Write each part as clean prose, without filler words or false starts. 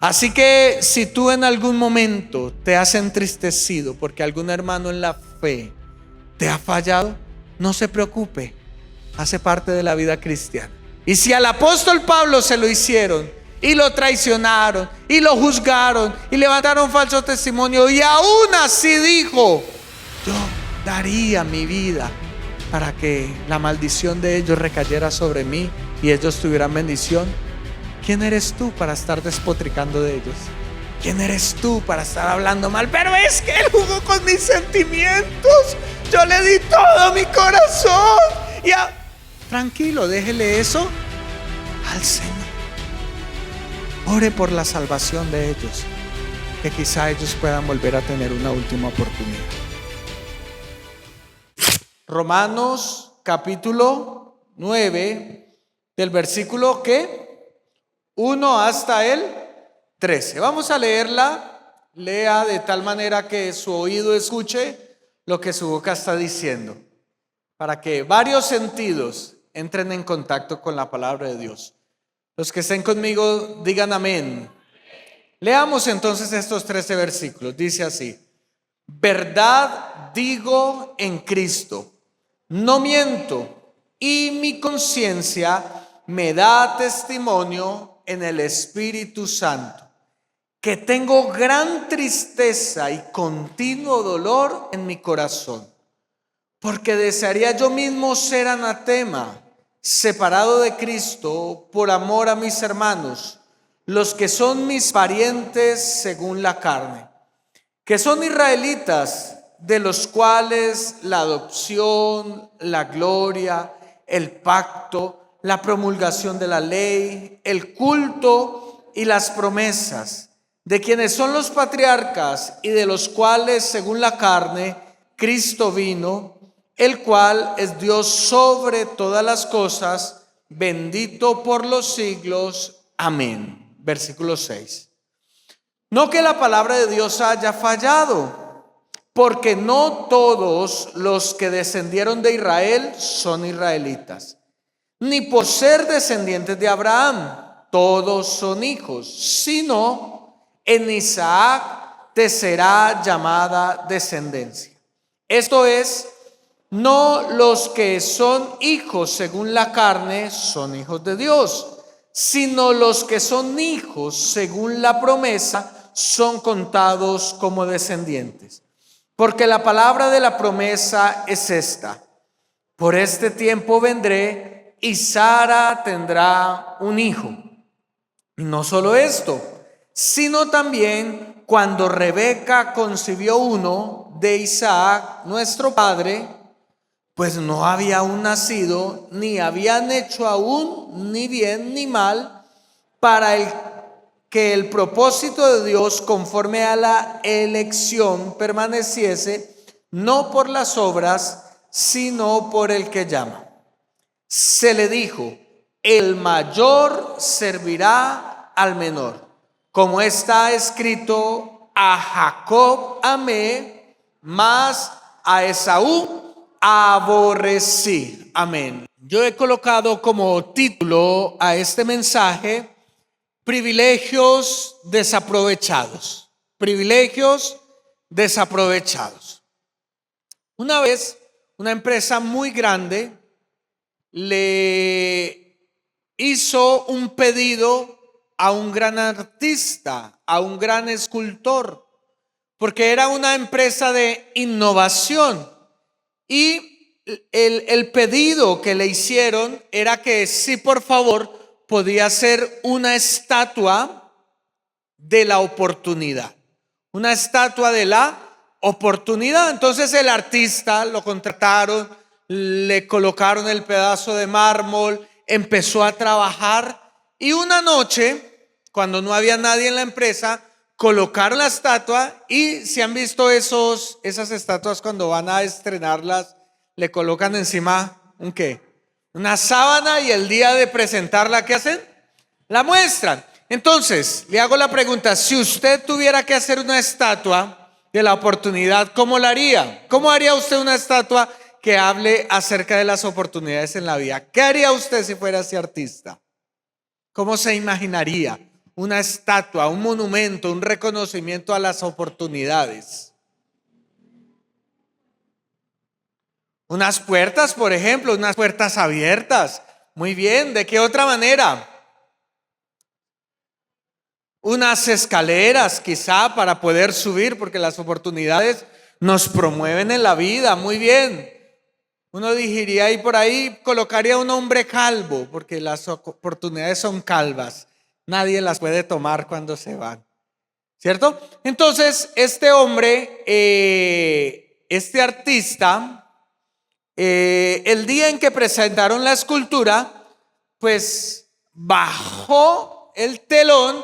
Así que si tú en algún momento te has entristecido porque algún hermano en la fe te ha fallado, no se preocupe, hace parte de la vida cristiana. Y si al apóstol Pablo se lo hicieron y lo traicionaron y lo juzgaron y levantaron falso testimonio, y aún así dijo: yo daría mi vida para que la maldición de ellos recayera sobre mí y ellos tuvieran bendición. ¿Quién eres tú para estar despotricando de ellos? ¿Quién eres tú para estar hablando mal? Pero es que él jugó con mis sentimientos, yo le di todo mi corazón. Tranquilo, déjele eso al Señor. Ore por la salvación de ellos, que quizá ellos puedan volver a tener una última oportunidad. Romanos capítulo 9, del versículo ¿qué? 1 hasta el 13. Vamos a leerla. Lea de tal manera que su oído escuche lo que su boca está diciendo, para que varios sentidos entren en contacto con la palabra de Dios. Los que estén conmigo digan amén. Leamos entonces estos 13 versículos. Dice así: verdad digo en Cristo, no miento, y mi conciencia me da testimonio en el Espíritu Santo, que tengo gran tristeza y continuo dolor en mi corazón, porque desearía yo mismo ser anatema, separado de Cristo, por amor a mis hermanos, los que son mis parientes según la carne, que son israelitas, de los cuales la adopción, la gloria, el pacto, la promulgación de la ley, el culto y las promesas, de quienes son los patriarcas y de los cuales, según la carne, Cristo vino, el cual es Dios sobre todas las cosas, bendito por los siglos. Amén. Versículo 6. No que la palabra de Dios haya fallado, porque no todos los que descendieron de Israel son israelitas, ni por ser descendientes de Abraham todos son hijos, sino en Isaac te será llamada descendencia. Esto es, no los que son hijos según la carne son hijos de Dios, sino los que son hijos según la promesa son contados como descendientes. Porque la palabra de la promesa es esta: por este tiempo vendré y Sara tendrá un hijo. Y no solo esto, sino también cuando Rebeca concibió uno de Isaac, nuestro padre, pues no había aún nacido, ni habían hecho aún ni bien ni mal, para que el propósito de Dios conforme a la elección permaneciese, no por las obras, sino por el que llama. Se le dijo: el mayor servirá al menor, como está escrito: a Jacob amé, mas a Esaú aborrecí. Amén. Yo he colocado como título a este mensaje: privilegios desaprovechados. Privilegios desaprovechados. Una vez, una empresa muy grande le hizo un pedido a un gran artista, a un gran escultor, porque era una empresa de innovación, y el pedido que le hicieron era que si por favor podía hacer una estatua de la oportunidad, una estatua de la oportunidad. Entonces el artista lo contrataron, le colocaron el pedazo de mármol, empezó a trabajar, y una noche, cuando no había nadie en la empresa, colocaron la estatua. Y si han visto esas estatuas cuando van a estrenarlas, le colocan encima ¿un qué? Una sábana, y el día de presentarla, ¿qué hacen? La muestran. Entonces le hago la pregunta: si usted tuviera que hacer una estatua de la oportunidad, ¿cómo la haría? ¿Cómo haría usted una estatua que hable acerca de las oportunidades en la vida? ¿Qué haría usted si fuera ese artista? ¿Cómo se imaginaría una estatua, un monumento, un reconocimiento a las oportunidades. Unas puertas, por ejemplo, unas puertas abiertas. Muy bien, ¿de qué otra manera? Unas escaleras quizá para poder subir, porque las oportunidades nos promueven en la vida. Muy bien. Uno diría y por ahí colocaría un hombre calvo, porque las oportunidades son calvas. Nadie las puede tomar cuando se van, ¿cierto? Entonces, este hombre, este artista, el día en que presentaron la escultura, pues bajó el telón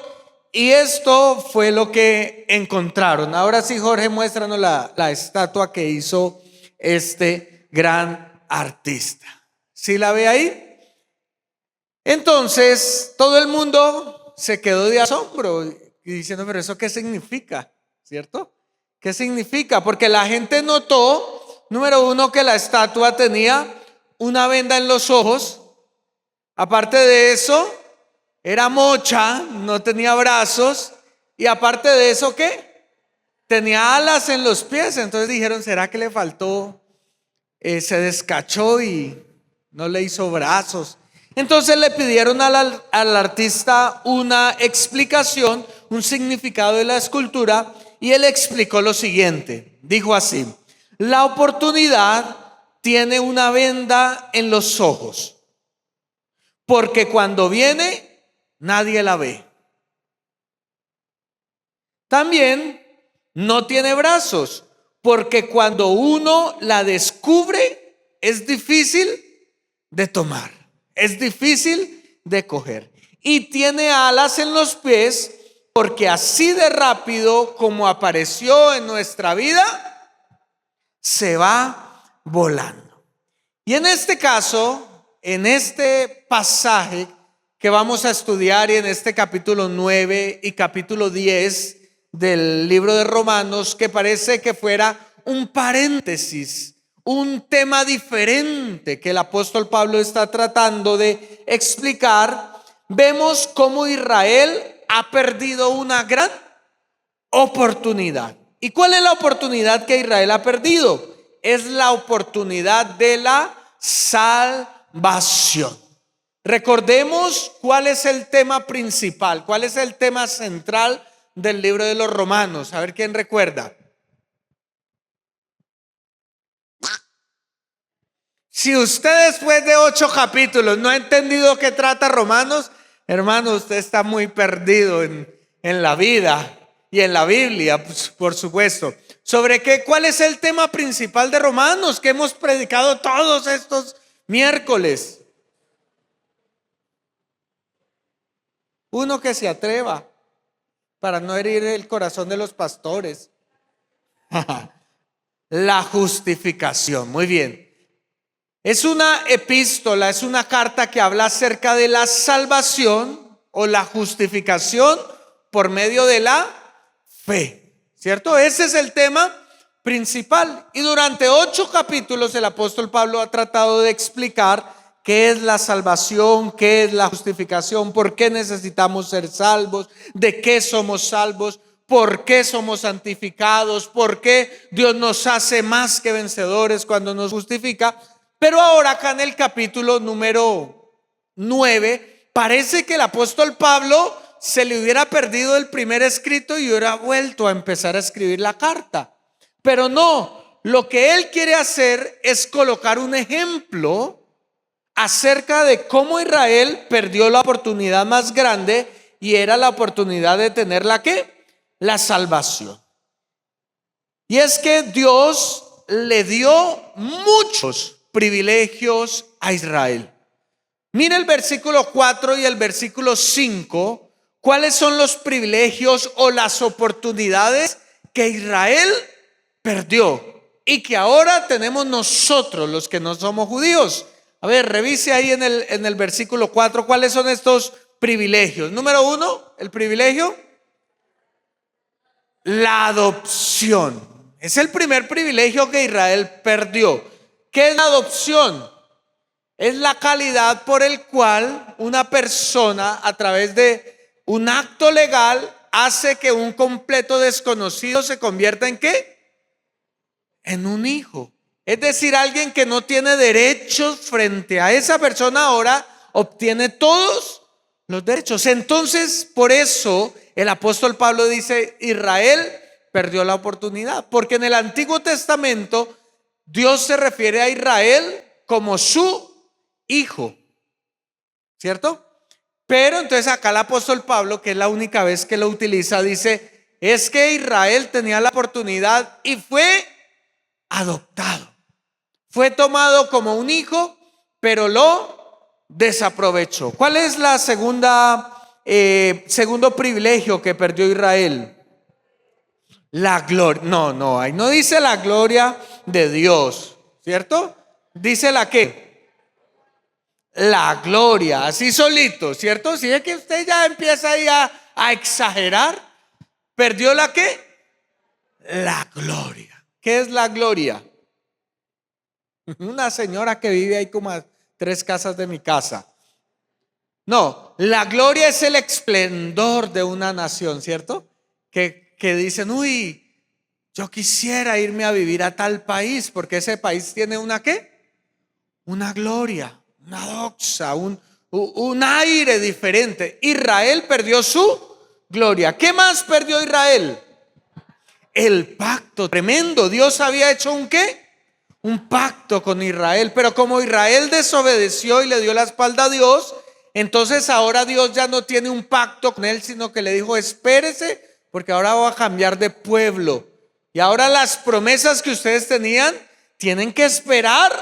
y esto fue lo que encontraron. Ahora sí, Jorge, muéstranos la estatua que hizo este gran artista. ¿Sí la ve ahí? Entonces todo el mundo se quedó de asombro y diciendo, pero ¿eso qué significa? ¿Cierto? ¿Qué significa? Porque la gente notó, número uno, que la estatua tenía una venda en los ojos. Aparte de eso, era mocha, no tenía brazos. Y aparte de eso, ¿qué? Tenía alas en los pies. Entonces dijeron, ¿será que le faltó? Se descachó y no le hizo brazos. Entonces le pidieron al artista una explicación, un significado de la escultura, y él explicó lo siguiente. Dijo así: la oportunidad tiene una venda en los ojos, porque cuando viene nadie la ve. También no tiene brazos, porque cuando uno la descubre es difícil de tomar, es difícil de coger. Y tiene alas en los pies, porque así de rápido como apareció en nuestra vida, se va volando. Y en este caso, en este pasaje que vamos a estudiar, y en este capítulo 9 y capítulo 10 del libro de Romanos, que parece que fuera un paréntesis, un tema diferente que el apóstol Pablo está tratando de explicar, vemos cómo Israel ha perdido una gran oportunidad. ¿Y cuál es la oportunidad que Israel ha perdido? Es la oportunidad de la salvación. Recordemos cuál es el tema principal, cuál es el tema central del libro de los Romanos. A ver quién recuerda. Si usted después de 8 capítulos no ha entendido qué trata Romanos, hermano, usted está muy perdido en la vida y en la Biblia, pues, por supuesto. ¿Sobre qué? ¿Cuál es el tema principal de Romanos que hemos predicado todos estos miércoles? Uno que se atreva para no herir el corazón de los pastores. La justificación. Muy bien. Es una epístola, es una carta que habla acerca de la salvación o la justificación por medio de la fe, ¿cierto? Ese es el tema principal. Y durante 8 capítulos el apóstol Pablo ha tratado de explicar qué es la salvación, qué es la justificación, por qué necesitamos ser salvos, de qué somos salvos, por qué somos santificados, por qué Dios nos hace más que vencedores cuando nos justifica. Pero ahora acá en el capítulo número 9 parece que el apóstol Pablo se le hubiera perdido el primer escrito y hubiera vuelto a empezar a escribir la carta. Pero no, lo que él quiere hacer es colocar un ejemplo acerca de cómo Israel perdió la oportunidad más grande, y era la oportunidad de tener la ¿qué? La salvación. Y es que Dios le dio muchos privilegios a Israel. Mira el versículo 4 y el versículo 5. ¿Cuáles son los privilegios o las oportunidades que Israel perdió y que ahora tenemos nosotros los que no somos judíos? A ver, revise ahí en el versículo 4 cuáles son estos privilegios. Número 1, el privilegio, la adopción. Es el primer privilegio que Israel perdió. ¿Qué es la adopción? Es la calidad por el cual una persona, a través de un acto legal hace que un completo desconocido se convierta ¿en qué? En un hijo. Es decir, alguien que no tiene derechos frente a esa persona ahora obtiene todos los derechos. Entonces, por eso el apóstol Pablo dice, Israel perdió la oportunidad, porque en el Antiguo Testamento Dios se refiere a Israel como su hijo, ¿cierto? Pero entonces acá el apóstol Pablo, que es la única vez que lo utiliza, dice, es que Israel tenía la oportunidad y fue adoptado. Fue tomado como un hijo, pero lo desaprovechó. ¿Cuál es la segundo privilegio que perdió Israel? La gloria. No, ahí no dice la gloria de Dios, ¿cierto? Dice la ¿qué? La gloria, así solito, ¿cierto? Si es que usted ya empieza ahí a exagerar, perdió la ¿qué? La gloria. ¿Qué es la gloria? Una señora que vive ahí como a 3 casas de mi casa. No, la gloria es el esplendor de una nación, ¿cierto? Que dicen, uy, yo quisiera irme a vivir a tal país porque ese país tiene una ¿qué? Una gloria, una doxa, un aire diferente. Israel perdió su gloria. ¿Qué más perdió Israel? El pacto tremendo. Dios había hecho un ¿qué? Un pacto con Israel, pero como Israel desobedeció y le dio la espalda a Dios, entonces ahora Dios ya no tiene un pacto con él, sino que le dijo, espérese, porque ahora voy a cambiar de pueblo. Y ahora las promesas que ustedes tenían, tienen que esperar,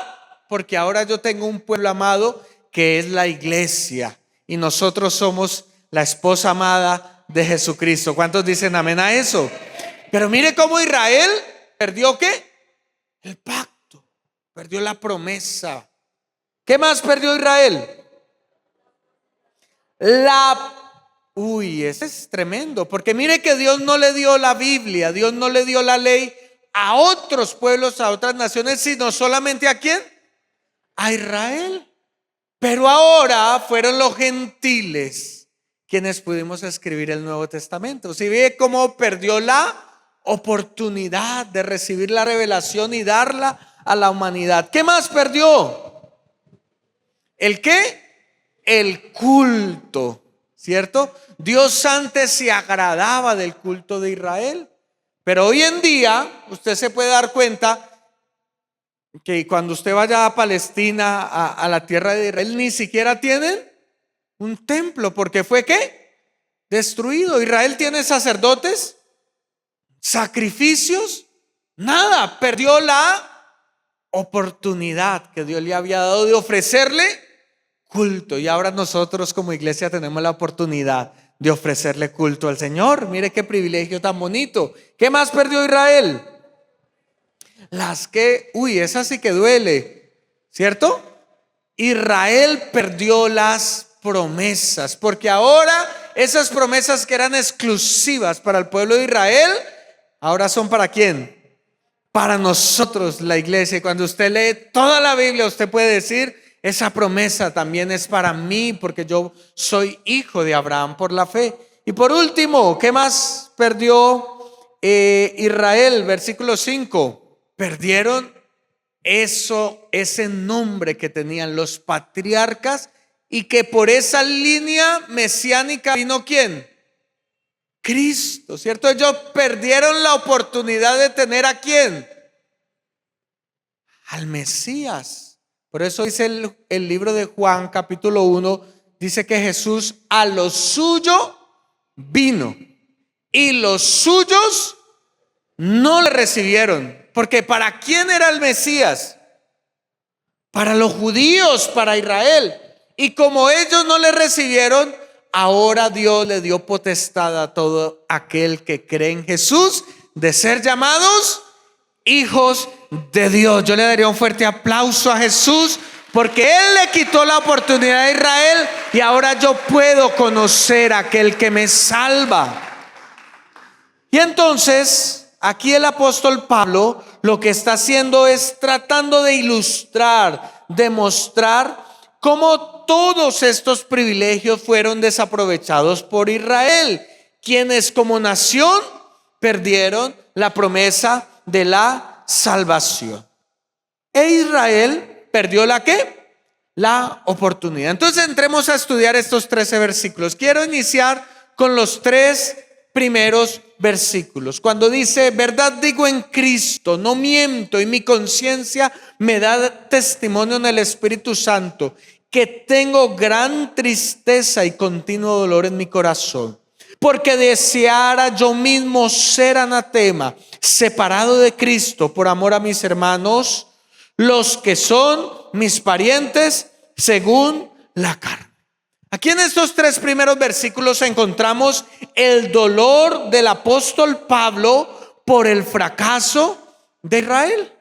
porque ahora yo tengo un pueblo amado que es la iglesia. Y nosotros somos la esposa amada de Jesucristo. ¿Cuántos dicen amén a eso? Pero mire cómo Israel perdió ¿qué? El pacto. Perdió la promesa. ¿Qué más perdió Israel? Ese es tremendo, porque mire que Dios no le dio la Biblia, Dios no le dio la ley a otros pueblos, a otras naciones, sino solamente ¿a quién? A Israel. Pero ahora fueron los gentiles quienes pudimos escribir el Nuevo Testamento. Si ve cómo perdió la oportunidad de recibir la revelación y darla a la humanidad. ¿Qué más perdió? ¿El qué? El culto, ¿cierto? Dios antes se agradaba del culto de Israel, pero hoy en día usted se puede dar cuenta que cuando usted vaya a Palestina, a la tierra de Israel, ni siquiera tienen un templo, porque fue ¿qué? Destruido. Israel tiene sacerdotes, sacrificios, nada. Perdió la oportunidad que Dios le había dado de ofrecerle culto, y ahora nosotros como iglesia tenemos la oportunidad de ofrecerle culto al Señor. Mire qué privilegio tan bonito. ¿Qué más perdió Israel? Esa sí que duele, ¿cierto? Israel perdió las promesas, porque ahora esas promesas que eran exclusivas para el pueblo de Israel, ahora son ¿para quién? Para nosotros, la iglesia. Y cuando usted lee toda la Biblia, usted puede decir, esa promesa también es para mí, porque yo soy hijo de Abraham por la fe. Y por último, ¿qué más perdió Israel? Versículo 5. Perdieron ese nombre que tenían los patriarcas, y que por esa línea mesiánica vino ¿quién? Cristo, ¿cierto? Ellos perdieron la oportunidad de tener ¿a quién? Al Mesías. Por eso dice el libro de Juan capítulo 1, dice que Jesús a lo suyo vino y los suyos no le recibieron. Porque ¿para quién era el Mesías? Para los judíos, para Israel. Y como ellos no le recibieron, ahora Dios le dio potestad a todo aquel que cree en Jesús de ser llamados hijos de Dios. Yo le daría un fuerte aplauso a Jesús, porque Él le quitó la oportunidad a Israel y ahora yo puedo conocer a aquel que me salva. Y entonces aquí el apóstol Pablo lo que está haciendo es tratando de ilustrar, demostrar cómo todos estos privilegios fueron desaprovechados por Israel, quienes como nación perdieron la promesa de la salvación. E Israel perdió ¿la qué? La oportunidad. Entonces entremos a estudiar estos 13 versículos. Quiero iniciar con los 3 primeros versículos. Cuando dice: verdad digo en Cristo, no miento, y mi conciencia me da testimonio en el Espíritu Santo, que tengo gran tristeza y continuo dolor en mi corazón, porque deseara yo mismo ser anatema, separado de Cristo, por amor a mis hermanos, los que son mis parientes según la carne. Aquí en estos 3 primeros versículos encontramos el dolor del apóstol Pablo por el fracaso de Israel.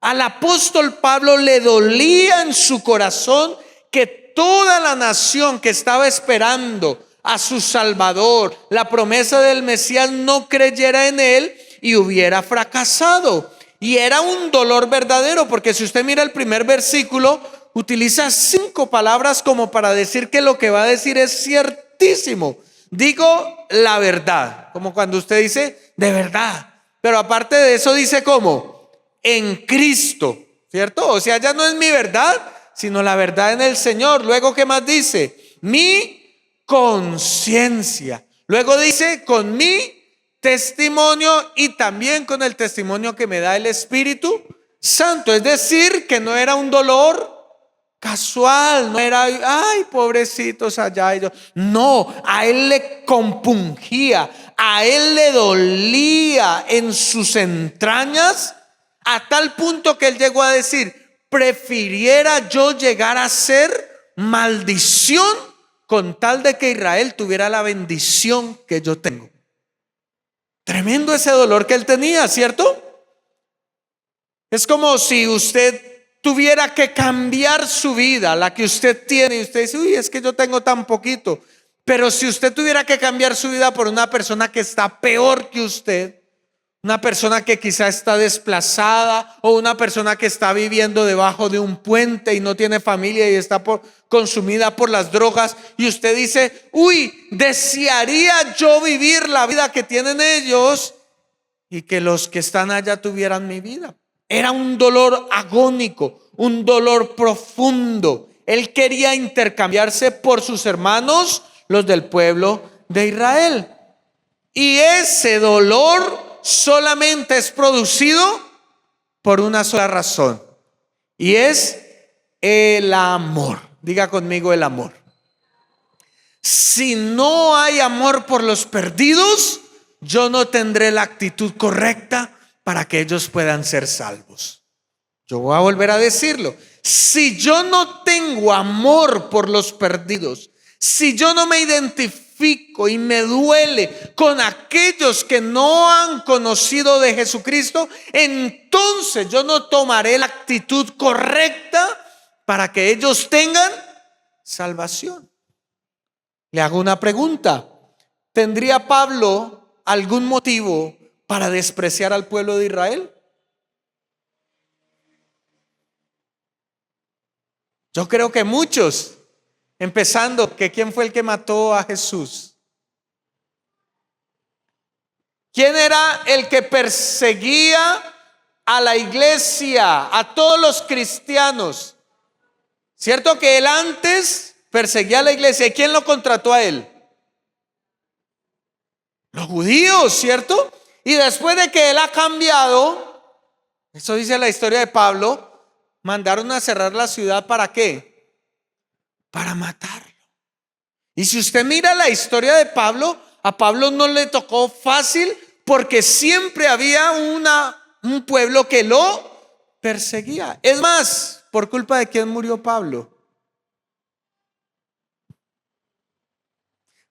Al apóstol Pablo le dolía en su corazón que toda la nación que estaba esperando a su Salvador, la promesa del Mesías, no creyera en él y hubiera fracasado. Y era un dolor verdadero, porque si usted mira el primer versículo, utiliza 5 palabras como para decir que lo que va a decir es ciertísimo. Digo la verdad, como cuando usted dice de verdad. Pero aparte de eso dice ¿cómo? En Cristo, ¿cierto? O sea, ya no es mi verdad, sino la verdad en el Señor. Luego, ¿qué más dice? Mi conciencia. Luego dice con mi testimonio y también con el testimonio que me da el Espíritu Santo. Es decir, que no era un dolor casual, no era ay pobrecitos allá ellos. No, a él le compungía, a él le dolía en sus entrañas, a tal punto que él llegó a decir: prefiriera yo llegar a ser maldición con tal de que Israel tuviera la bendición que yo tengo. Tremendo ese dolor que él tenía, ¿cierto? Es como si usted tuviera que cambiar su vida, la que usted tiene, y usted dice: uy, es que yo tengo tan poquito. Pero si usted tuviera que cambiar su vida por una persona que está peor que usted, una persona que quizá está desplazada, o una persona que está viviendo debajo de un puente y no tiene familia y está consumida por las drogas, y usted dice: uy, desearía yo vivir la vida que tienen ellos y que los que están allá tuvieran mi vida. Era un dolor agónico, un dolor profundo. Él quería intercambiarse por sus hermanos, los del pueblo de Israel. Y ese dolor solamente es producido por una sola razón, y es el amor. Diga conmigo: el amor. Si no hay amor por los perdidos, yo no tendré la actitud correcta para que ellos puedan ser salvos. Yo voy a volver a decirlo: si yo no tengo amor por los perdidos, si yo no me identifico y me duele con aquellos que no han conocido de Jesucristo, entonces yo no tomaré la actitud correcta para que ellos tengan salvación. Le hago una pregunta: ¿tendría Pablo algún motivo para despreciar al pueblo de Israel? Yo creo que muchos, empezando que ¿quién fue el que mató a Jesús? ¿Quién era el que perseguía a la iglesia, a todos los cristianos? ¿Cierto que él antes perseguía a la iglesia? ¿Y quién lo contrató a él? Los judíos, ¿cierto? Y después de que él ha cambiado, eso dice la historia de Pablo, mandaron a cerrar la ciudad. ¿Para qué? Para matarlo. Y si usted mira la historia de Pablo, a Pablo no le tocó fácil, porque siempre había un pueblo que lo perseguía. Es más, ¿por culpa de quién murió Pablo?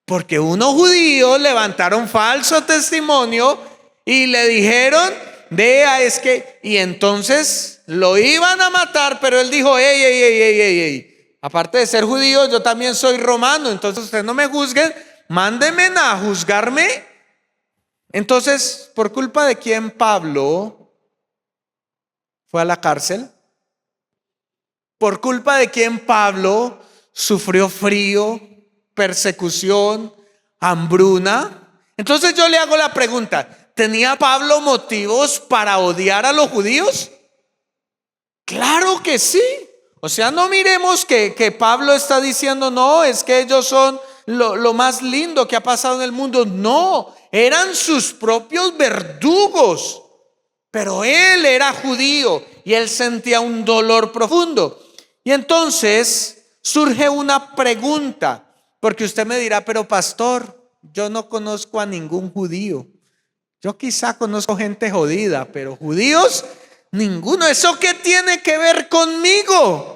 Porque unos judíos levantaron falso testimonio y le dijeron: vea, es que, y entonces lo iban a matar, pero él dijo: ey, aparte de ser judío, yo también soy romano, entonces ustedes no me juzguen, mándenme a juzgarme. Entonces, ¿por culpa de quién Pablo fue a la cárcel? por culpa de quien Pablo sufrió frío, persecución, hambruna. Entonces yo le hago la pregunta: ¿tenía Pablo motivos para odiar a los judíos? Claro que sí. O sea, no miremos que Pablo está diciendo, no, es que ellos son lo más lindo que ha pasado en el mundo. No, eran sus propios verdugos. Pero él era judío y él sentía un dolor profundo. Y entonces surge una pregunta, porque usted me dirá, pero pastor, yo no conozco a ningún judío. Yo quizá conozco gente jodida, pero judíos, ninguno. ¿Eso qué tiene que ver conmigo?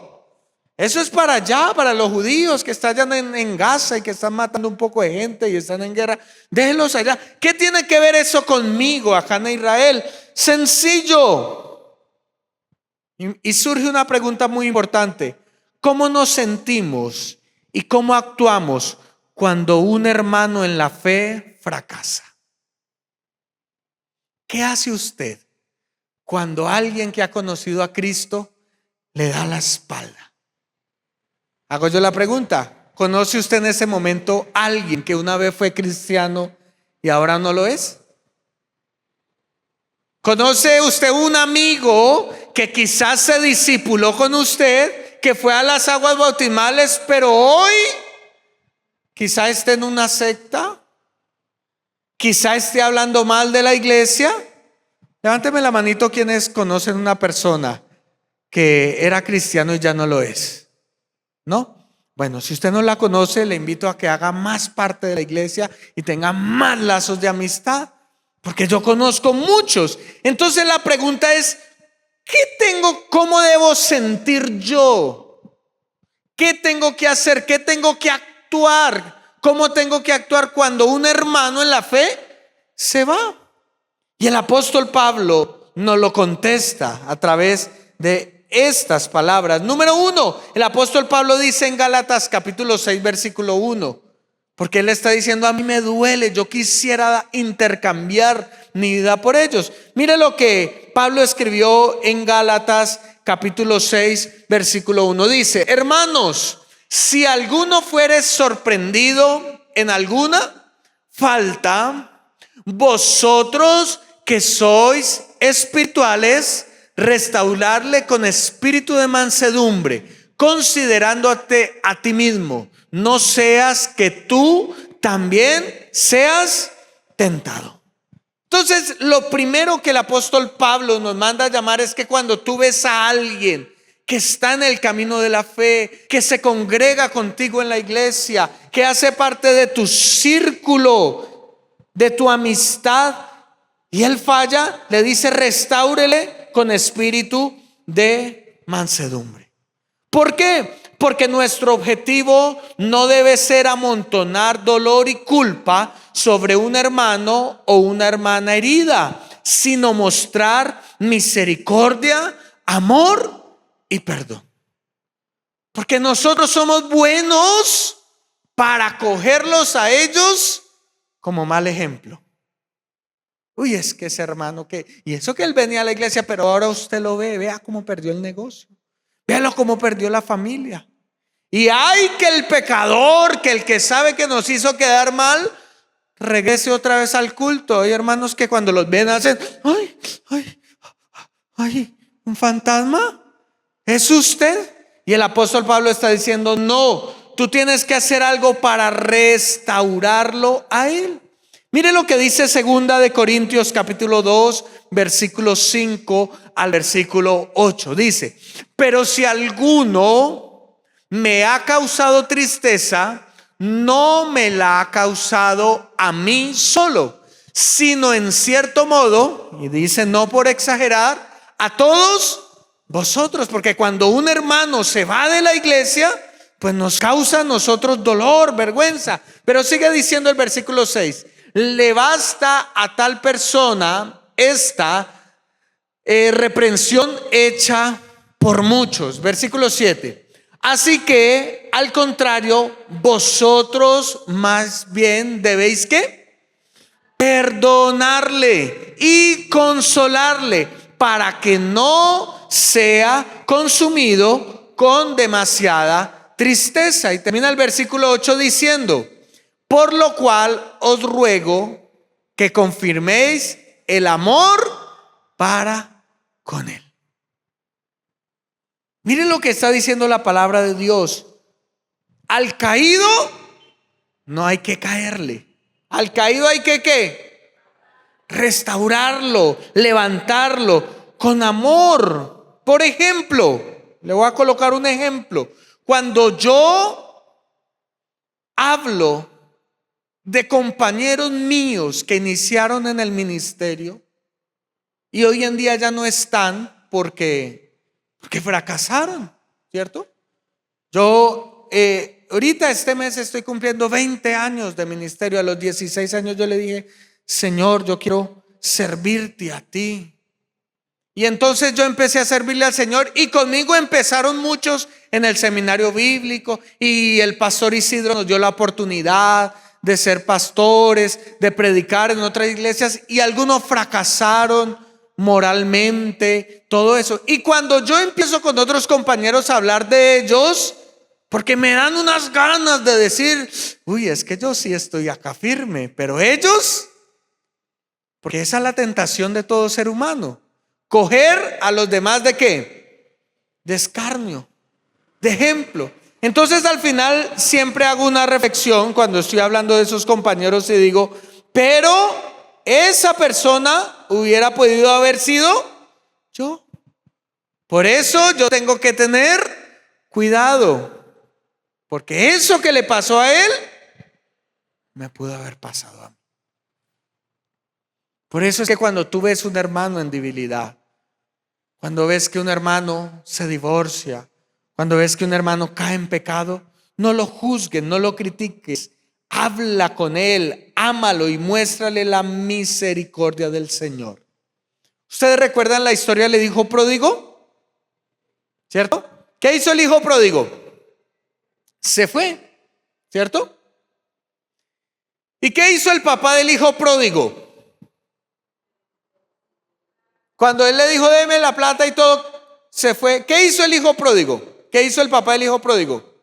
Eso es para allá, para los judíos que están allá en Gaza y que están matando un poco de gente y están en guerra. Déjenlos allá. ¿Qué tiene que ver eso conmigo acá en Israel? Sencillo. Y surge una pregunta muy importante: ¿cómo nos sentimos y cómo actuamos cuando un hermano en la fe fracasa? ¿Qué hace usted cuando alguien que ha conocido a Cristo le da la espalda? Hago yo la pregunta: ¿conoce usted en ese momento a alguien que una vez fue cristiano y ahora no lo es? ¿Conoce usted un amigo que quizás se discipuló con usted, que fue a las aguas bautismales, pero hoy quizá esté en una secta? Quizá esté hablando mal de la iglesia. Levánteme la manito quienes conocen una persona que era cristiano y ya no lo es. ¿No? Bueno, si usted no la conoce, le invito a que haga más parte de la iglesia y tenga más lazos de amistad, porque yo conozco muchos. Entonces la pregunta es: ¿cómo debo sentir yo? ¿Qué tengo que hacer? ¿Qué tengo que actuar? ¿Cómo tengo que actuar cuando un hermano en la fe se va? Y el apóstol Pablo nos lo contesta a través de estas palabras. Número 1, el apóstol Pablo dice en Gálatas capítulo 6 versículo 1, porque él está diciendo: a mí me duele, yo quisiera intercambiar mi vida por ellos. Mire lo que Pablo escribió en Gálatas capítulo 6 versículo 1. Dice: hermanos, si alguno fuere sorprendido en alguna falta, vosotros que sois espirituales, restaurarle con espíritu de mansedumbre, considerándote a ti mismo, no seas que tú también seas tentado. Entonces, lo primero que el apóstol Pablo nos manda a llamar es que cuando tú ves a alguien que está en el camino de la fe, que se congrega contigo en la iglesia, que hace parte de tu círculo, de tu amistad, y él falla, le dice: restáurele con espíritu de mansedumbre. ¿Por qué? Porque nuestro objetivo no debe ser amontonar dolor y culpa sobre un hermano o una hermana herida, sino mostrar misericordia, amor y perdón. Porque nosotros somos buenos para acogerlos a ellos como mal ejemplo. Uy, es que ese hermano y eso que él venía a la iglesia, pero ahora usted lo ve, vea cómo perdió el negocio, véalo cómo perdió la familia. Y hay que el pecador, que el que sabe que nos hizo quedar mal, regrese otra vez al culto. Hay hermanos que cuando los ven hacen: ay, un fantasma, ¿es usted? Y el apóstol Pablo está diciendo: no, tú tienes que hacer algo para restaurarlo a él. Mire lo que dice 2 de Corintios capítulo 2 versículo 5 al versículo 8. Dice: pero si alguno me ha causado tristeza, no me la ha causado a mí solo, sino en cierto modo, y dice no por exagerar, a todos vosotros. Porque cuando un hermano se va de la iglesia, pues nos causa a nosotros dolor, vergüenza. Pero sigue diciendo el versículo 6: le basta a tal persona esta reprensión hecha por muchos. Versículo 7: así que al contrario, vosotros más bien debéis ¿qué? Perdonarle y consolarle, para que no sea consumido con demasiada tristeza. Y termina el versículo 8 diciendo: por lo cual os ruego que confirméis el amor para con él. Miren lo que está diciendo la palabra de Dios. Al caído no hay que caerle. Al caído hay que ¿qué? Restaurarlo, levantarlo con amor. Por ejemplo, le voy a colocar un ejemplo. Cuando yo hablo de compañeros míos que iniciaron en el ministerio y hoy en día ya no están porque fracasaron, ¿cierto? Yo ahorita este mes estoy cumpliendo 20 años de ministerio. A los 16 años yo le dije: Señor, yo quiero servirte a ti. Y entonces yo empecé a servirle al Señor, y conmigo empezaron muchos en el seminario bíblico, y el pastor Isidro nos dio la oportunidad de ser pastores, de predicar en otras iglesias, y algunos fracasaron moralmente, todo eso. Y cuando yo empiezo con otros compañeros a hablar de ellos, porque me dan unas ganas de decir: uy, es que yo sí estoy acá firme, pero ellos, porque esa es la tentación de todo ser humano, coger a los demás ¿de qué? De escarnio, de ejemplo. Entonces al final siempre hago una reflexión cuando estoy hablando de esos compañeros y digo: pero esa persona hubiera podido haber sido yo. Por eso yo tengo que tener cuidado, porque eso que le pasó a él me pudo haber pasado a mí. Por eso es que cuando tú ves un hermano en debilidad, cuando ves que un hermano se divorcia, cuando ves que un hermano cae en pecado, no lo juzgues, no lo critiques. Habla con él, ámalo y muéstrale la misericordia del Señor. ¿Ustedes recuerdan la historia del hijo pródigo? ¿Cierto? ¿Qué hizo el hijo pródigo? Se fue, ¿cierto? ¿Y qué hizo el papá del hijo pródigo? Cuando él le dijo: deme la plata y todo, se fue. ¿Qué hizo el hijo pródigo? ¿Qué hizo el papá del hijo pródigo?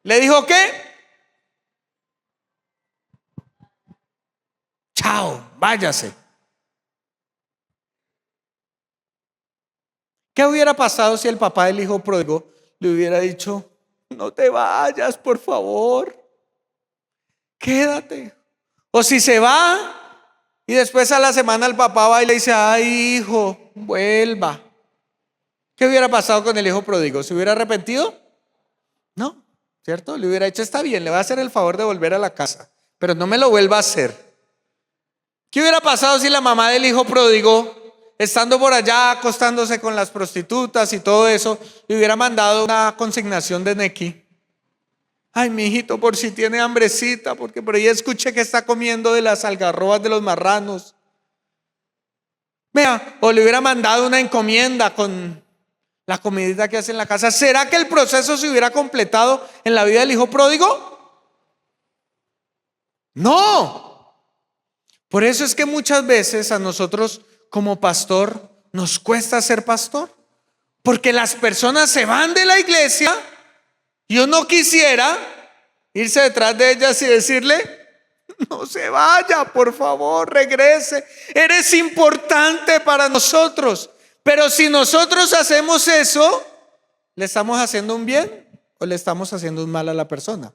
¿Le dijo qué? Chao, váyase. ¿Qué hubiera pasado si el papá del hijo pródigo le hubiera dicho: no te vayas, por favor, quédate? O si se va y después a la semana el papá va y le dice: ay, hijo, vuelva. ¿Qué hubiera pasado con el hijo pródigo? ¿Se hubiera arrepentido? No, ¿cierto? Le hubiera dicho: está bien, le va a hacer el favor de volver a la casa, pero no me lo vuelva a hacer. ¿Qué hubiera pasado si la mamá del hijo pródigo, estando por allá acostándose con las prostitutas y todo eso, le hubiera mandado una consignación de Nequi? Ay, mi hijito, por si tiene hambrecita, porque por ahí escuché que está comiendo de las algarrobas de los marranos. Vea, o le hubiera mandado una encomienda con la comidita que hace en la casa. ¿Será que el proceso se hubiera completado en la vida del hijo pródigo? No. Por eso es que muchas veces a nosotros como pastor nos cuesta ser pastor, porque las personas se van de la iglesia y uno quisiera irse detrás de ellas y decirle: no se vaya, por favor, regrese, eres importante para nosotros. Pero si nosotros hacemos eso, ¿le estamos haciendo un bien o le estamos haciendo un mal a la persona?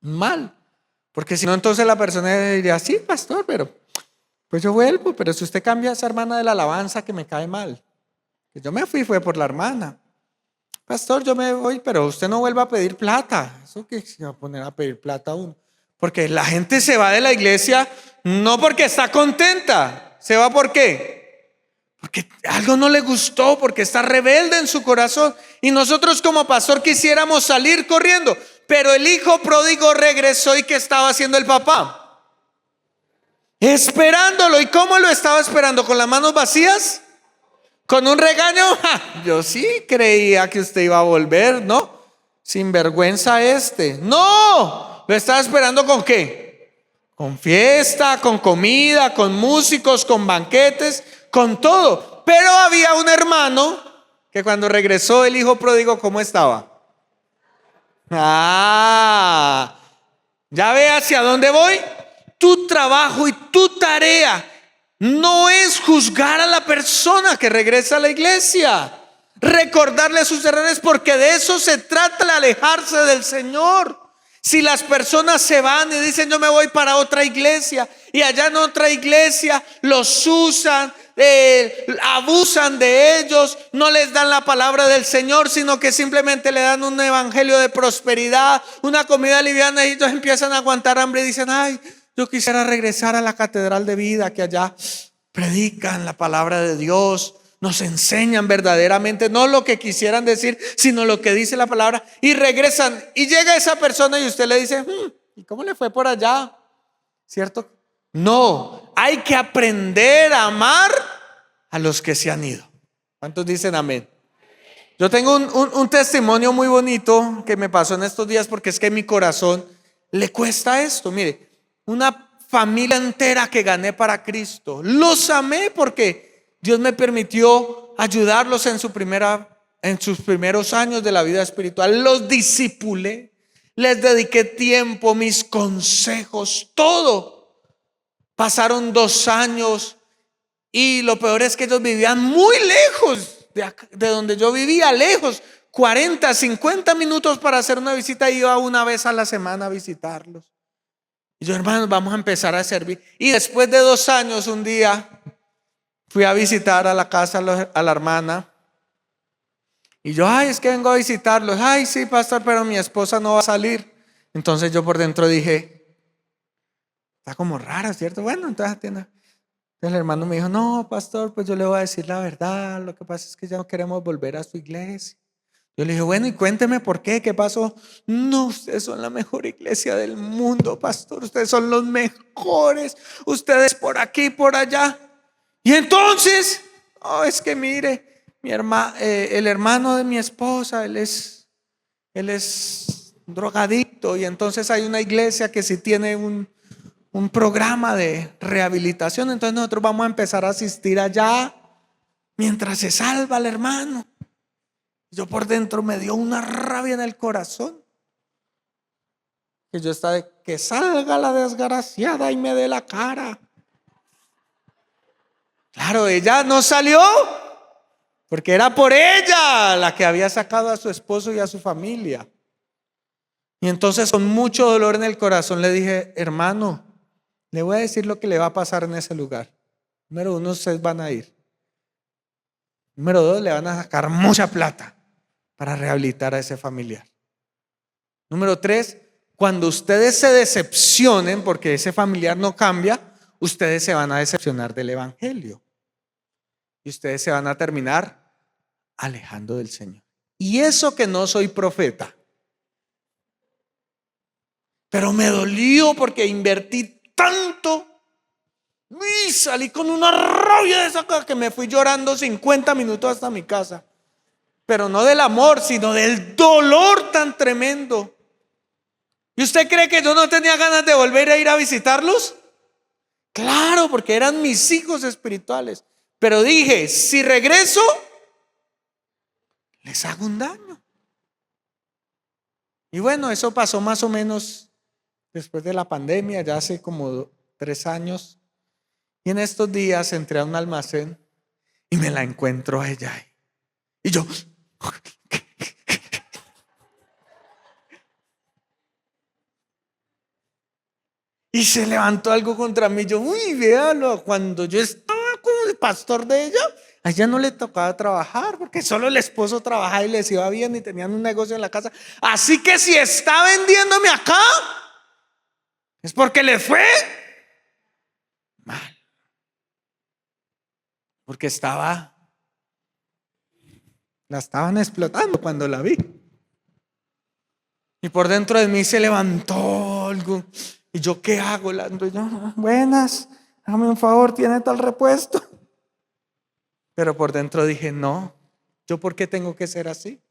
Un mal. Porque si no, entonces la persona diría: sí, pastor, pero pues yo vuelvo. Pero si usted cambia a esa hermana de la alabanza que me cae mal, que yo me fui fue por la hermana. Pastor, yo me voy, pero usted no vuelva a pedir plata. ¿Eso qué se va a poner a pedir plata a uno? Porque la gente se va de la iglesia no porque está contenta. ¿Se va por qué? Porque algo no le gustó, porque está rebelde en su corazón. Y nosotros como pastor quisiéramos salir corriendo. Pero el hijo pródigo regresó, y ¿qué estaba haciendo el papá? Esperándolo. ¿Y cómo lo estaba esperando? ¿Con las manos vacías? ¿Con un regaño? ¡Ja! Yo sí creía que usted iba a volver, ¿no? Sinvergüenza este. ¡No! Lo estaba esperando ¿con qué? Con fiesta, con comida, con músicos, con banquetes, con todo. Pero había un hermano Que cuando regresó el hijo pródigo, ¿cómo estaba? Ah, ¿ya ve hacia dónde voy? Tu trabajo y tu tarea no es juzgar a la persona que regresa a la iglesia, recordarle sus errores, porque de eso se trata, el alejarse del Señor. Si las personas se van y dicen yo me voy para otra iglesia, y allá en otra iglesia los usan, abusan de ellos, no les dan la palabra del Señor, sino que simplemente le dan un evangelio de prosperidad, una comida liviana, y ellos empiezan a aguantar hambre y dicen: ay, yo quisiera regresar a la catedral de vida, que allá predican la palabra de Dios, nos enseñan verdaderamente, no lo que quisieran decir, sino lo que dice la palabra. Y regresan y llega esa persona y usted le dice: ¿y cómo le fue por allá? ¿Cierto? No, hay que aprender a amar a los que se han ido. ¿Cuántos dicen amén? Yo tengo un testimonio muy bonito que me pasó en estos días, porque es que mi corazón le cuesta esto. Mire, una familia entera que gané para Cristo, los amé porque Dios me permitió ayudarlos en sus primeros años de la vida espiritual. Los discipulé, les dediqué tiempo, mis consejos, todo. Pasaron 2 años y lo peor es que ellos vivían muy lejos de donde yo vivía, lejos, 40, 50 minutos para hacer una visita. Iba una vez a la semana a visitarlos. Y yo: hermanos, vamos a empezar a servir. Y después de 2 años, un día fui a visitar a la casa a la hermana. Y yo: ay, es que vengo a visitarlos. Ay, sí, pastor, pero mi esposa no va a salir. Entonces yo por dentro dije: está como rara, ¿cierto? Bueno, entonces el hermano me dijo: no, pastor, pues yo le voy a decir la verdad. Lo que pasa es que ya no queremos volver a su iglesia. Yo le dije: bueno, y cuénteme por qué, qué pasó. No, ustedes son la mejor iglesia del mundo, pastor. Ustedes son los mejores. Ustedes por aquí, por allá. Y entonces, es que mire, el hermano de mi esposa, él es drogadicto. Y entonces hay una iglesia que sí tiene un programa de rehabilitación. Entonces nosotros vamos a empezar a asistir allá mientras se salva el hermano. Yo por dentro me dio una rabia en el corazón, que yo estaba de que salga la desgraciada y me dé la cara. Claro, ella no salió porque era por ella la que había sacado a su esposo y a su familia. Y entonces, con mucho dolor en el corazón, le dije: hermano, le voy a decir lo que le va a pasar en ese lugar. Número 1, ustedes van a ir. Número 2, le van a sacar mucha plata para rehabilitar a ese familiar. Número 3, cuando ustedes se decepcionen porque ese familiar no cambia, ustedes se van a decepcionar del evangelio y ustedes se van a terminar alejando del Señor. Y eso que no soy profeta, pero me dolió porque invertí tanto y salí con una rabia de esa cosa que me fui llorando 50 minutos hasta mi casa. Pero no del amor, sino del dolor tan tremendo. ¿Y usted cree que yo no tenía ganas de volver a ir a visitarlos? Claro, porque eran mis hijos espirituales. Pero dije: si regreso, les hago un daño. Y bueno, eso pasó más o menos después de la pandemia, ya hace como 3 años. Y en estos días entré a un almacén y me la encuentro a ella. Y yo... y se levantó algo contra mí. Yo: uy, véalo, cuando yo estaba como el pastor de ella, a ella no le tocaba trabajar, porque solo el esposo trabajaba y les iba bien y tenían un negocio en la casa. Así que si está vendiéndome acá, es porque le fue mal, porque la estaban explotando cuando la vi. Y por dentro de mí se levantó algo. ¿Y yo qué hago? Yo: buenas, hágame un favor, ¿tiene tal repuesto? Pero por dentro dije: no, ¿yo por qué tengo que ser así?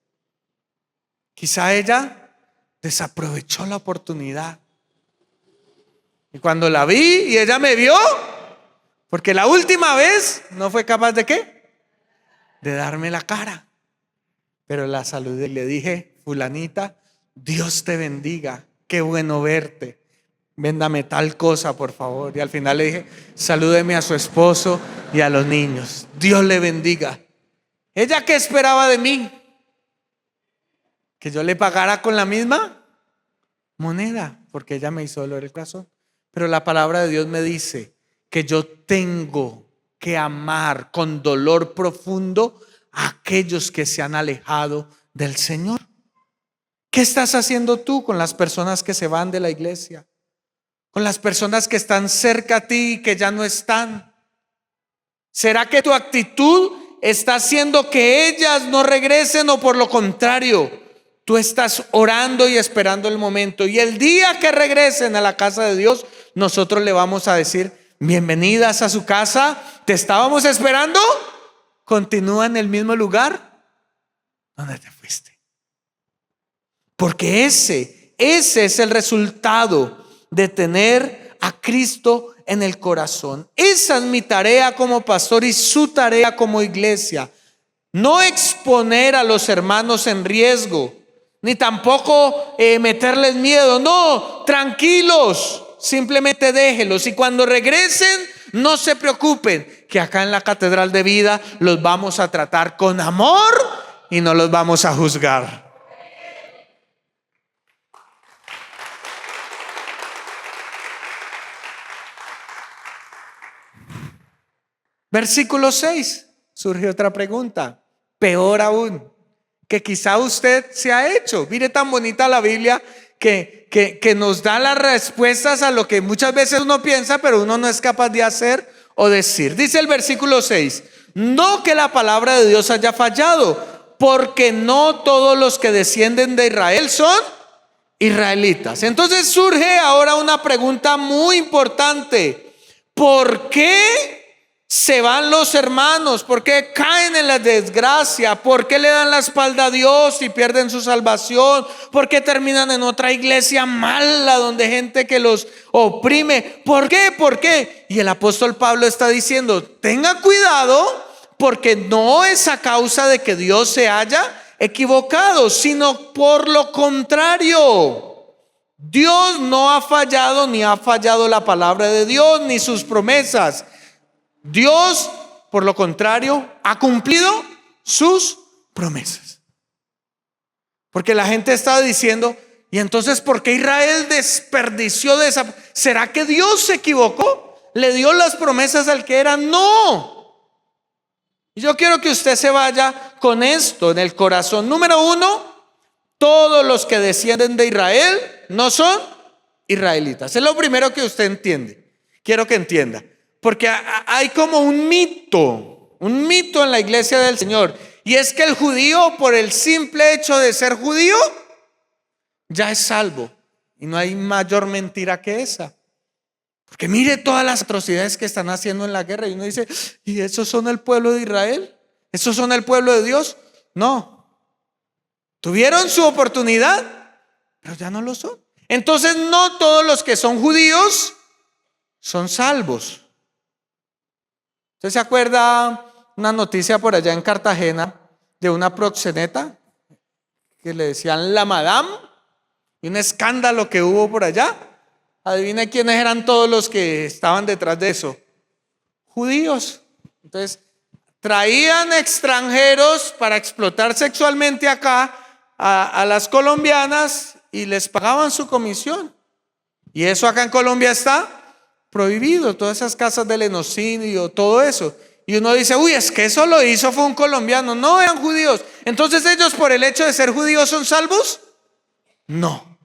Quizá ella desaprovechó la oportunidad. Y cuando la vi y ella me vio, porque la última vez no fue capaz de ¿qué? De darme la cara. pero la saludé y le dije: fulanita, Dios te bendiga, qué bueno verte, véndame tal cosa por favor. Y al final le dije: salúdeme a su esposo y a los niños, Dios le bendiga. ¿Ella qué esperaba de mí? ¿Que yo le pagara con la misma moneda? Porque ella me hizo doler el corazón. Pero la palabra de Dios me dice que yo tengo que amar con dolor profundo a aquellos que se han alejado del Señor. ¿Qué estás haciendo tú con las personas que se van de la iglesia? Con las personas que están cerca a ti y que ya no están. ¿Será que tu actitud está haciendo que ellas no regresen, o por lo contrario, tú estás orando y esperando el momento? Y el día que regresen a la casa de Dios, nosotros le vamos a decir: bienvenidas a su casa, te estábamos esperando. Continúa en el mismo lugar donde te fuiste. Porque ese es el resultado de tener a Cristo en el corazón. Esa es mi tarea como pastor y su tarea como iglesia. No exponer a los hermanos en riesgo, ni tampoco meterles miedo. No, tranquilos, simplemente déjelos. Y cuando regresen, no se preocupen, que acá en la Catedral de Vida los vamos a tratar con amor y no los vamos a juzgar. Versículo 6, surge otra pregunta, peor aún, que quizá usted se ha hecho. Mire, tan bonita la Biblia que nos da las respuestas a lo que muchas veces uno piensa, pero uno no es capaz de hacer o decir. Dice el versículo 6, no que la palabra de Dios haya fallado, porque no todos los que descienden de Israel son israelitas. Entonces surge ahora una pregunta muy importante: ¿por qué se van los hermanos? ¿Por qué caen en la desgracia? ¿Por qué le dan la espalda a Dios y pierden su salvación? ¿Por qué terminan en otra iglesia mala donde hay gente que los oprime? ¿Por qué? ¿Por qué? Y el apóstol Pablo está diciendo: tenga cuidado, porque no es a causa de que Dios se haya equivocado, sino por lo contrario. Dios no ha fallado, ni ha fallado la palabra de Dios, ni sus promesas. Dios, por lo contrario, ha cumplido sus promesas. Porque la gente está diciendo: ¿y entonces por qué Israel desperdició de esa? ¿Será que Dios se equivocó? ¿Le dio las promesas al que era? No. Y yo quiero que usted se vaya con esto en el corazón. Número uno, todos los que descienden de Israel no son israelitas. Es lo primero que usted entiende. Quiero que entienda. Porque hay como un mito en la iglesia del Señor, y es que el judío, por el simple hecho de ser judío, ya es salvo. Y no hay mayor mentira que esa. Porque mire todas las atrocidades que están haciendo en la guerra, y uno dice: ¿y esos son el pueblo de Israel? ¿Esos son el pueblo de Dios? No. Tuvieron su oportunidad, pero ya no lo son. Entonces no todos los que son judíos son salvos. ¿Usted se acuerda una noticia por allá en Cartagena de una proxeneta que le decían la madame, y un escándalo que hubo por allá? Adivine quiénes eran todos los que estaban detrás de eso: judíos. Entonces traían extranjeros para explotar sexualmente acá a las colombianas y les pagaban su comisión. Y eso acá en Colombia está prohibido, todas esas casas del genocidio, todo eso. Y uno dice: uy, es que eso lo hizo fue un colombiano. No, eran judíos. Entonces ellos, por el hecho de ser judíos, ¿son salvos? No.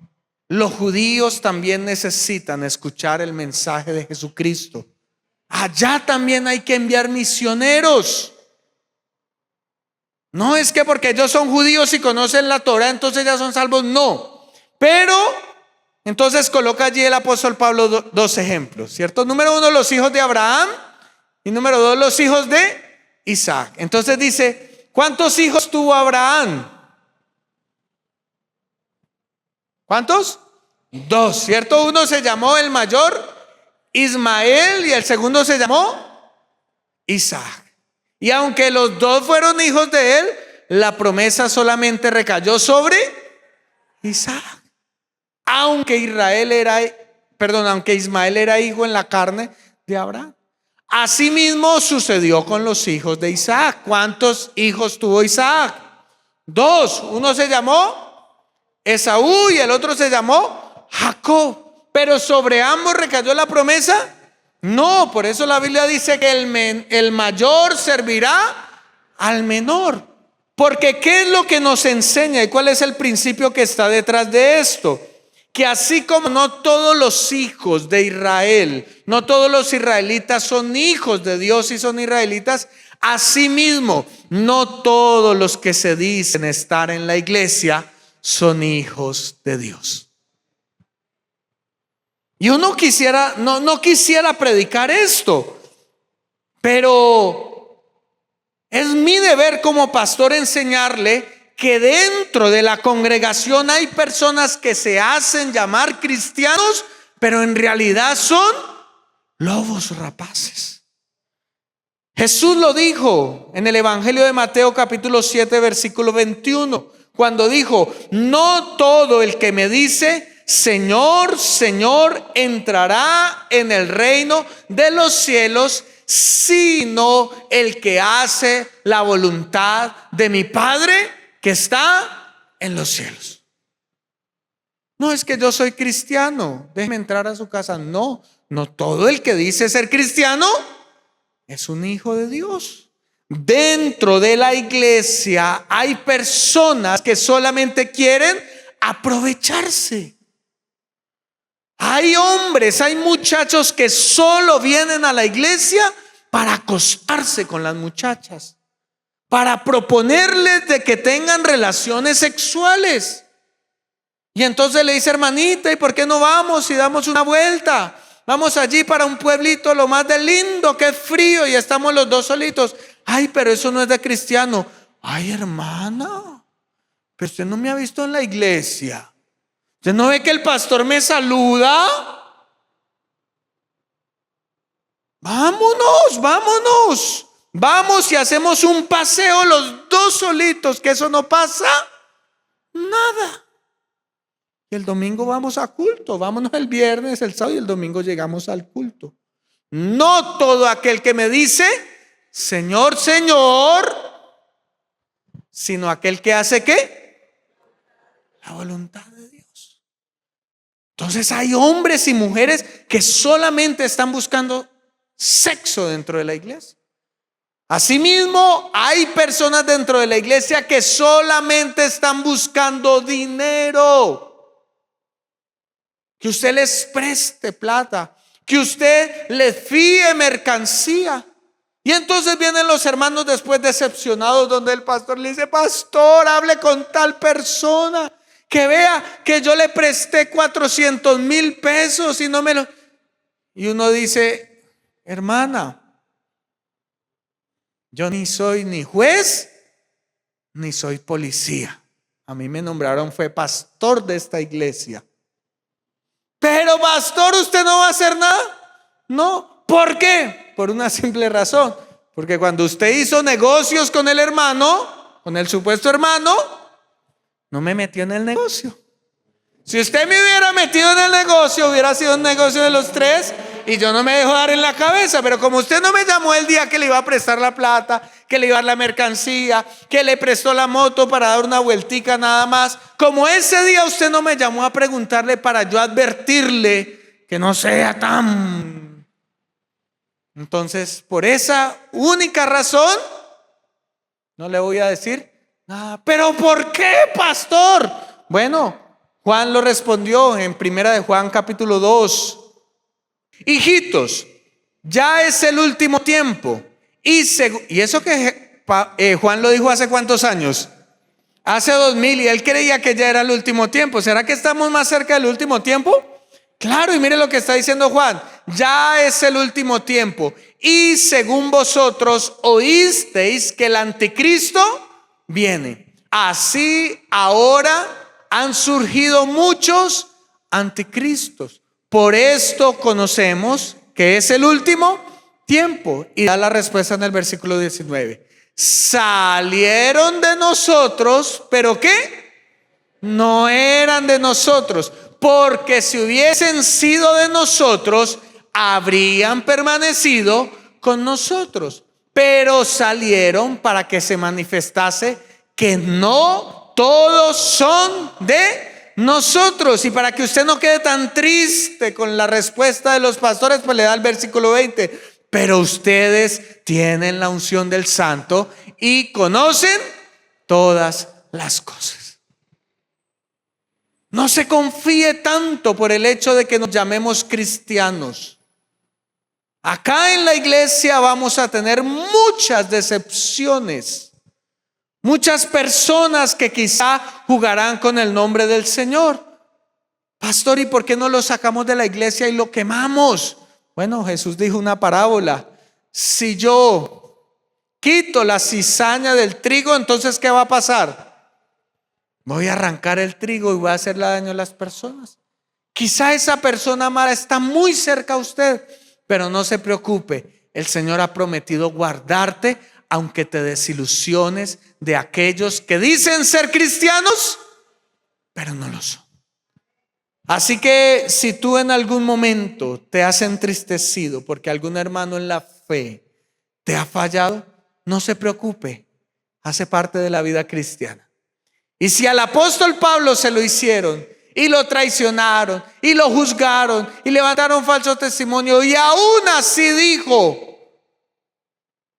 Los judíos también necesitan escuchar el mensaje de Jesucristo. Allá también hay que enviar misioneros. No es que porque ellos son judíos y conocen la Torah, entonces ya son salvos. No. Pero entonces coloca allí el apóstol Pablo dos ejemplos, ¿cierto? Número uno, los hijos de Abraham, y número dos, los hijos de Isaac. Entonces dice: ¿cuántos hijos tuvo Abraham? ¿Cuántos? Dos, ¿cierto? Uno se llamó el mayor Ismael y el segundo se llamó Isaac. Y aunque los dos fueron hijos de él, la promesa solamente recayó sobre Isaac. Aunque Ismael era hijo en la carne de Abraham. Asimismo sucedió con los hijos de Isaac. ¿Cuántos hijos tuvo Isaac? 2. Uno se llamó Esaú y el otro se llamó Jacob. Pero sobre ambos recayó la promesa. No, por eso la Biblia dice que el mayor servirá al menor. Porque ¿qué es lo que nos enseña y cuál es el principio que está detrás de esto? Que así como no todos los hijos de Israel, no todos los israelitas son hijos de Dios y son israelitas, asimismo no todos los que se dicen estar en la iglesia son hijos de Dios. Y uno no quisiera predicar esto, pero es mi deber como pastor enseñarle que dentro de la congregación hay personas que se hacen llamar cristianos, pero en realidad son lobos rapaces. Jesús lo dijo en el Evangelio de Mateo capítulo 7 versículo 21, cuando dijo: no todo el que me dice Señor, Señor, entrará en el reino de los cielos, sino el que hace la voluntad de mi Padre que está en los cielos. No es que yo soy cristiano, déjeme entrar a su casa. No todo el que dice ser cristiano es un hijo de Dios. Dentro de la iglesia hay personas que solamente quieren aprovecharse. Hay hombres, hay muchachos que solo vienen a la iglesia para acostarse con las muchachas, para proponerles de que tengan relaciones sexuales. Y entonces le dice: hermanita, ¿y por qué no vamos y damos una vuelta? Vamos allí para un pueblito lo más de lindo, que es frío, y estamos los dos solitos. Ay, pero eso no es de cristiano. Ay, hermana, pero usted no me ha visto en la iglesia. ¿Usted no ve que el pastor me saluda? Vámonos. Vamos y hacemos un paseo los dos solitos, que eso no pasa nada. Y el domingo vamos a culto. Vámonos el viernes, el sábado y el domingo llegamos al culto. No todo aquel que me dice Señor, Señor, sino aquel que hace ¿qué? La voluntad de Dios. Entonces hay hombres y mujeres que solamente están buscando sexo dentro de la iglesia. Asimismo, hay personas dentro de la iglesia que solamente están buscando dinero. Que usted les preste plata, que usted les fíe mercancía. Y entonces vienen los hermanos después decepcionados, donde el pastor le dice: pastor, hable con tal persona, que vea que yo le presté 400,000 pesos y no me lo... Y uno dice: hermana, yo ni soy ni juez ni soy policía. A mí me nombraron, fue pastor de esta iglesia. Pero pastor, ¿usted no va a hacer nada? No. ¿Por qué? Por una simple razón. Porque cuando usted hizo negocios con el hermano, con el supuesto hermano, no me metió en el negocio. Si usted me hubiera metido en el negocio, hubiera sido un negocio de los tres y yo no me dejo dar en la cabeza. Pero como usted no me llamó el día que le iba a prestar la plata, que le iba a dar la mercancía, que le prestó la moto para dar una vueltica nada más, como ese día usted no me llamó a preguntarle para yo advertirle que no sea tan... Entonces, por esa única razón, no le voy a decir nada. ¿Pero por qué, pastor? Bueno, Juan lo respondió en primera de Juan capítulo 2. Hijitos, ya es el último tiempo. Y eso que Juan lo dijo hace ¿cuántos años? Hace 2000, y él creía que ya era el último tiempo. ¿Será que estamos más cerca del último tiempo? Claro, y mire lo que está diciendo Juan: ya es el último tiempo, y según vosotros oísteis que el anticristo viene. Así ahora han surgido muchos anticristos. Por esto conocemos que es el último tiempo. Y da la respuesta en el versículo 19. salieron de nosotros, pero ¿qué? No eran de nosotros, porque si hubiesen sido de nosotros, habrían permanecido con nosotros. Pero salieron para que se manifestase que no todos son de nosotros. Y para que usted no quede tan triste con la respuesta de los pastores, pues le da el versículo 20. Pero ustedes tienen la unción del Santo y conocen todas las cosas. No se confíe tanto por el hecho de que nos llamemos cristianos. Acá en la iglesia vamos a tener muchas decepciones. Muchas personas que quizá jugarán con el nombre del Señor. Pastor, ¿y por qué no lo sacamos de la iglesia y lo quemamos? Bueno, Jesús dijo una parábola. Si yo quito la cizaña del trigo, entonces ¿qué va a pasar? Voy a arrancar el trigo y voy a hacerle daño a las personas. Quizá esa persona mala está muy cerca a usted, pero no se preocupe. El Señor ha prometido guardarte, aunque te desilusiones de aquellos que dicen ser cristianos, pero no lo son. Así que si tú en algún momento te has entristecido porque algún hermano en la fe te ha fallado, no se preocupe, hace parte de la vida cristiana. Y si al apóstol Pablo se lo hicieron y lo traicionaron y lo juzgaron y levantaron falso testimonio y aún así dijo: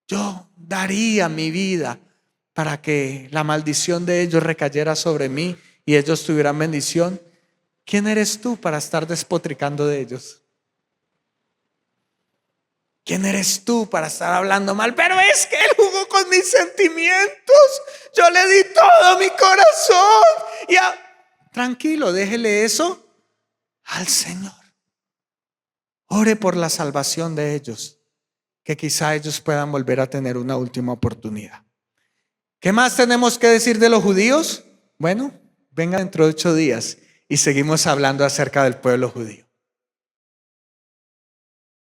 yo daría mi vida para que la maldición de ellos recayera sobre mí y ellos tuvieran bendición. ¿Quién eres tú para estar despotricando de ellos? ¿Quién eres tú para estar hablando mal? Pero es que él jugó con mis sentimientos. Yo le di todo mi corazón. Tranquilo, déjele eso al Señor. Ore por la salvación de ellos, que quizá ellos puedan volver a tener una última oportunidad. ¿Qué más tenemos que decir de los judíos? Bueno, venga dentro de 8 días y seguimos hablando acerca del pueblo judío.